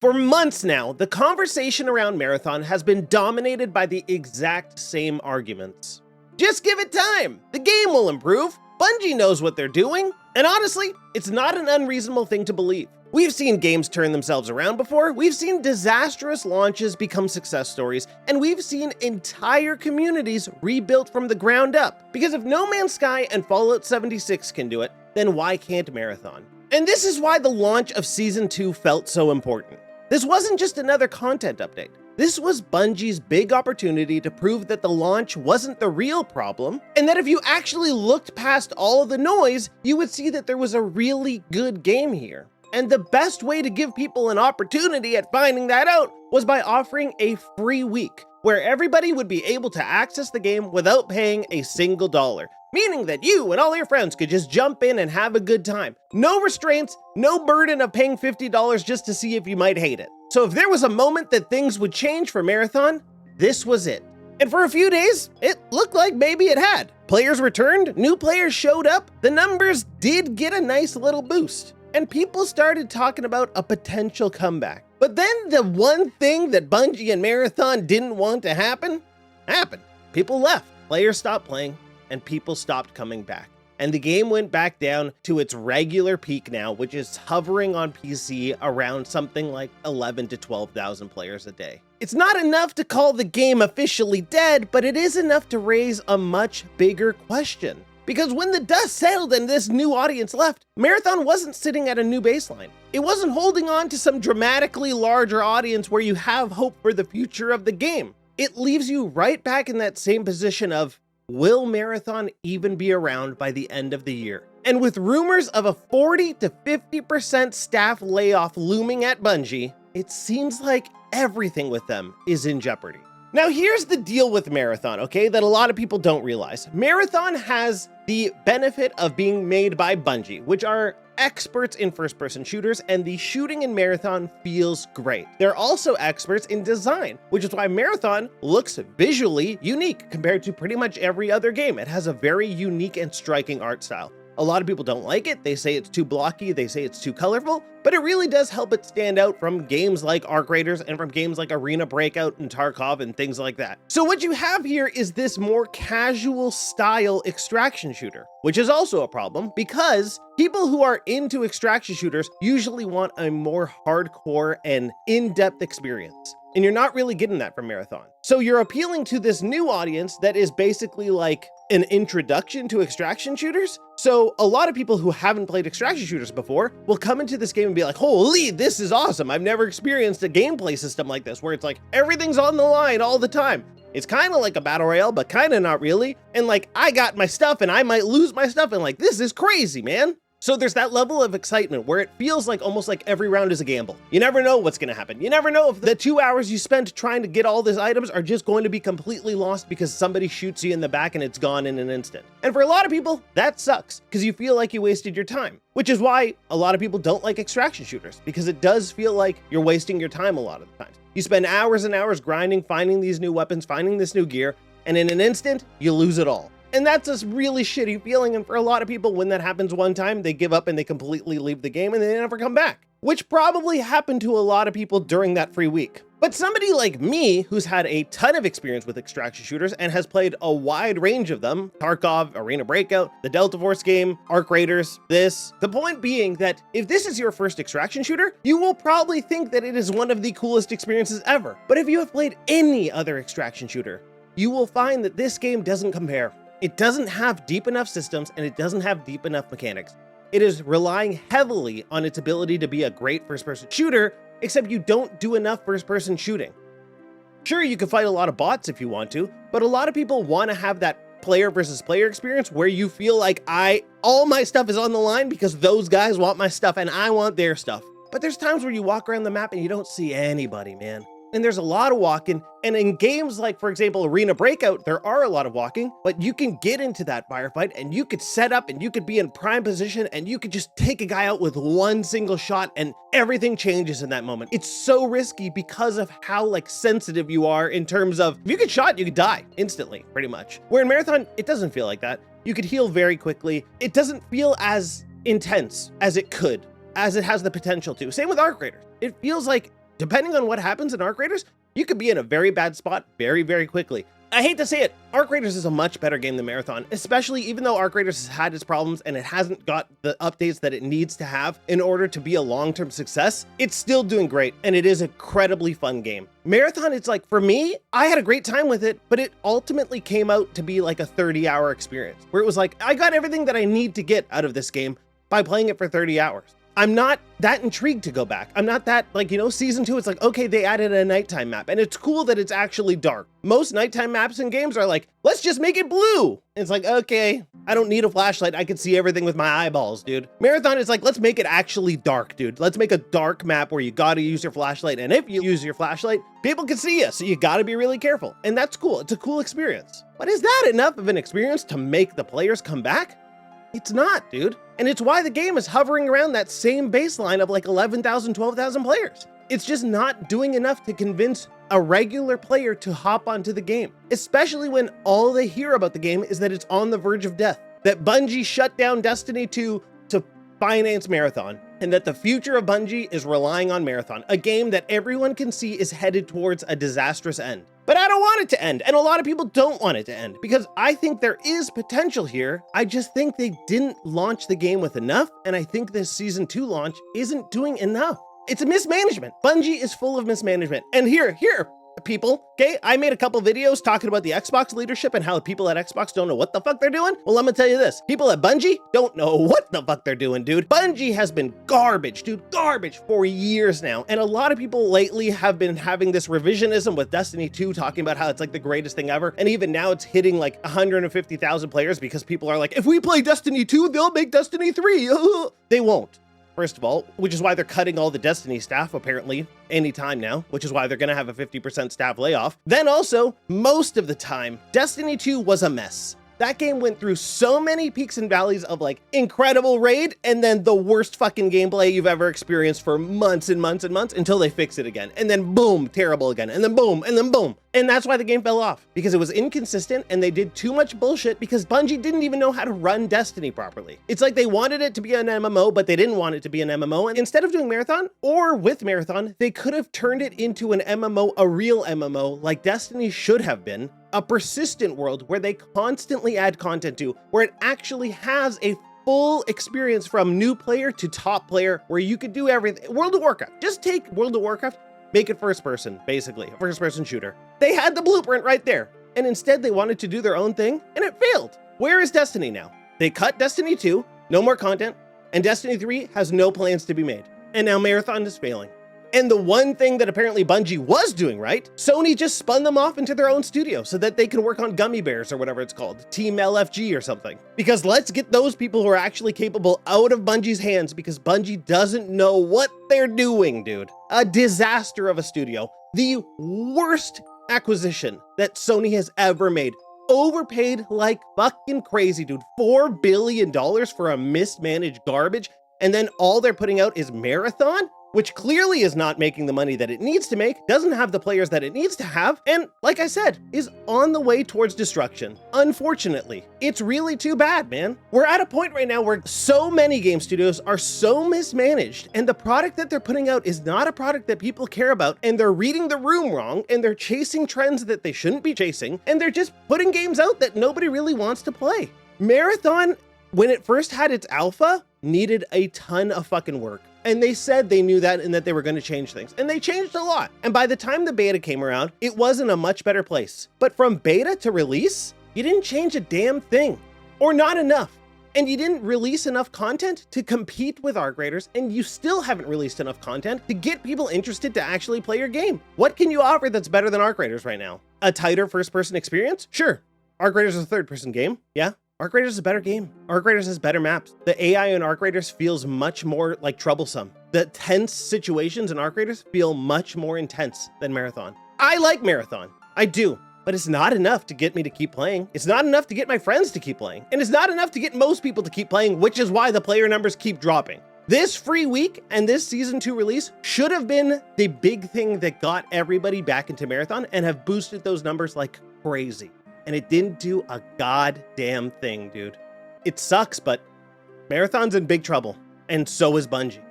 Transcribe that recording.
For months now, the conversation around Marathon has been dominated by the exact same arguments. Just give it time, the game will improve, Bungie knows what they're doing, and honestly, it's not an unreasonable thing to believe. We've seen games turn themselves around before, we've seen disastrous launches become success stories, and we've seen entire communities rebuilt from the ground up. Because if No Man's Sky and Fallout 76 can do it, then why can't Marathon? And this is why the launch of Season 2 felt so important. This wasn't just another content update. This was Bungie's big opportunity to prove that the launch wasn't the real problem, and that if you actually looked past all of the noise, you would see that there was a really good game here. And the best way to give people an opportunity at finding that out was by offering a free week, where everybody would be able to access the game without paying a single dollar. Meaning that you and all your friends could just jump in and have a good time. No restraints, no burden of paying $50 just to see if you might hate it. So if there was a moment that things would change for Marathon, this was it. And for a few days, it looked like maybe it had. Players returned, new players showed up, the numbers did get a nice little boost. And people started talking about a potential comeback. But then the one thing that Bungie and Marathon didn't want to happen, happened. People left, players stopped playing, and people stopped coming back. And the game went back down to its regular peak now, which is hovering on PC around something like 11 to 12,000 players a day. It's not enough to call the game officially dead, but it is enough to raise a much bigger question. Because when the dust settled and this new audience left, Marathon wasn't sitting at a new baseline. It wasn't holding on to some dramatically larger audience where you have hope for the future of the game. It leaves you right back in that same position of, will Marathon even be around by the end of the year? And with rumors of a 40 to 50% staff layoff looming at Bungie, it seems like everything with them is in jeopardy. Now here's the deal with Marathon, okay, that a lot of people don't realize. Marathon has the benefit of being made by Bungie, which are experts in first-person shooters, and the shooting in Marathon feels great. They're also experts in design, which is why Marathon looks visually unique compared to pretty much every other game. It has a very unique and striking art style. A lot of people don't like it. They say it's too blocky, they say it's too colorful, but it really does help it stand out from games like Arc Raiders and from games like Arena Breakout and Tarkov and things like that. So what you have here is this more casual style extraction shooter, which is also a problem because people who are into extraction shooters usually want a more hardcore and in-depth experience. And you're not really getting that from Marathon. So you're appealing to this new audience that is basically like an introduction to extraction shooters. So a lot of people who haven't played extraction shooters before will come into this game and be like, holy, this is awesome. I've never experienced a gameplay system like this where it's like everything's on the line all the time. It's kind of like a battle royale, but kind of not really. And like, I got my stuff and I might lose my stuff and like, this is crazy, man. So there's that level of excitement where it feels like almost like every round is a gamble. You never know what's gonna happen. You never know if the 2 hours you spent trying to get all these items are just going to be completely lost because somebody shoots you in the back and it's gone in an instant. And for a lot of people, that sucks because you feel like you wasted your time, which is why a lot of people don't like extraction shooters, because it does feel like you're wasting your time a lot of the times. You spend hours and hours grinding, finding these new weapons, finding this new gear, and in an instant, you lose it all. And that's a really shitty feeling, and for a lot of people, when that happens one time, they give up and they completely leave the game and they never come back, which probably happened to a lot of people during that free week. But somebody like me, who's had a ton of experience with extraction shooters and has played a wide range of them, Tarkov, Arena Breakout, the Delta Force game, Arc Raiders, the point being that if this is your first extraction shooter, you will probably think that it is one of the coolest experiences ever. But if you have played any other extraction shooter, you will find that this game doesn't compare. It doesn't have deep enough systems and it doesn't have deep enough mechanics. It is relying heavily on its ability to be a great first-person shooter, except you don't do enough first-person shooting. Sure, you can fight a lot of bots if you want to, but a lot of people want to have that player versus player experience where you feel like all my stuff is on the line because those guys want my stuff and I want their stuff. But there's times where you walk around the map and you don't see anybody, man. And there's a lot of walking, and in games like, for example, Arena Breakout, there are a lot of walking, but you can get into that firefight and you could set up and you could be in prime position and you could just take a guy out with one single shot and everything changes in that moment. It's so risky because of how like sensitive you are in terms of, if you get shot, you could die instantly, pretty much. Where in Marathon, it doesn't feel like that. You could heal very quickly. It doesn't feel as intense as it could, as it has the potential to. Same with Arc Raiders. It feels like depending on what happens in Arc Raiders, you could be in a very bad spot very, very quickly. I hate to say it, Arc Raiders is a much better game than Marathon, especially even though Arc Raiders has had its problems and it hasn't got the updates that it needs to have in order to be a long-term success. It's still doing great, and it is an incredibly fun game. Marathon, it's like, for me, I had a great time with it, but it ultimately came out to be like a 30-hour experience, where it was like, I got everything that I need to get out of this game by playing it for 30 hours. I'm not that intrigued to go back. I'm not that, like, you know, season 2, it's like, okay, they added a nighttime map, and it's cool that it's actually dark. Most nighttime maps in games are like, let's just make it blue. It's like, okay, I don't need a flashlight. I can see everything with my eyeballs, dude. Marathon is like, let's make it actually dark, dude. Let's make a dark map where you gotta use your flashlight, and if you use your flashlight, people can see you, so you gotta be really careful. And that's cool. It's a cool experience. But is that enough of an experience to make the players come back? It's not, dude. And it's why the game is hovering around that same baseline of like 11,000, 12,000 players. It's just not doing enough to convince a regular player to hop onto the game, especially when all they hear about the game is that it's on the verge of death, that Bungie shut down Destiny 2 to finance Marathon, and that the future of Bungie is relying on Marathon, a game that everyone can see is headed towards a disastrous end. But I don't want it to end, and a lot of people don't want it to end, because I think there is potential here. I just think they didn't launch the game with enough, and I think this Season 2 launch isn't doing enough. It's a mismanagement. Bungie is full of mismanagement. And here, people, okay? I made a couple videos talking about the Xbox leadership and how people at Xbox don't know what the fuck they're doing. Well, I'm gonna tell you this. People at Bungie don't know what the fuck they're doing, dude. Bungie has been garbage, dude, garbage for years now. And a lot of people lately have been having this revisionism with Destiny 2, talking about how it's like the greatest thing ever. And even now it's hitting like 150,000 players because people are like, if we play Destiny 2, they'll make Destiny 3. They won't. First of all, which is why they're cutting all the Destiny staff apparently anytime now, which is why they're gonna have a 50% staff layoff. Then also, most of the time, Destiny 2 was a mess. That game went through so many peaks and valleys of like incredible raid and then the worst fucking gameplay you've ever experienced for months and months and months until they fix it again. And then boom, terrible again. And then boom, and then boom. And that's why the game fell off, because it was inconsistent and they did too much bullshit because Bungie didn't even know how to run Destiny properly. It's like they wanted it to be an MMO, but they didn't want it to be an MMO. And instead of doing Marathon, or with Marathon, they could have turned it into an MMO, a real MMO, like Destiny should have been. A persistent world where they constantly add content to, where it actually has a full experience from new player to top player, where you could do everything. World of Warcraft, just take World of Warcraft, make it first person, basically, a first person shooter. They had the blueprint right there. And instead they wanted to do their own thing and it failed. Where is Destiny now? They cut Destiny 2, no more content, and Destiny 3 has no plans to be made. And now Marathon is failing. And the one thing that apparently Bungie was doing right, Sony just spun them off into their own studio so that they can work on Gummy Bears or whatever it's called, Team LFG or something. Because let's get those people who are actually capable out of Bungie's hands, because Bungie doesn't know what they're doing, dude. A disaster of a studio. The worst acquisition that Sony has ever made. Overpaid like fucking crazy, dude. $4 billion for a mismanaged garbage. And then all they're putting out is Marathon, which clearly is not making the money that it needs to make, doesn't have the players that it needs to have, and like I said, is on the way towards destruction. Unfortunately, it's really too bad, man. We're at a point right now where so many game studios are so mismanaged, and the product that they're putting out is not a product that people care about, and they're reading the room wrong, and they're chasing trends that they shouldn't be chasing, and they're just putting games out that nobody really wants to play. Marathon, when it first had its alpha, needed a ton of fucking work. And they said they knew that and that they were going to change things. And they changed a lot. And by the time the beta came around, it was in a much better place. But from beta to release, you didn't change a damn thing. Or not enough. And you didn't release enough content to compete with Arc Raiders, and you still haven't released enough content to get people interested to actually play your game. What can you offer that's better than Arc Raiders right now? A tighter first-person experience? Sure. Arc Raiders is a third-person game. Yeah. Arc Raiders is a better game. Arc Raiders has better maps. The AI in Arc Raiders feels much more like troublesome. The tense situations in Arc Raiders feel much more intense than Marathon. I like Marathon. I do. But it's not enough to get me to keep playing. It's not enough to get my friends to keep playing. And it's not enough to get most people to keep playing, which is why the player numbers keep dropping. This free week and this Season 2 release should have been the big thing that got everybody back into Marathon and have boosted those numbers like crazy. And it didn't do a goddamn thing, dude. It sucks, but Marathon's in big trouble, and so is Bungie.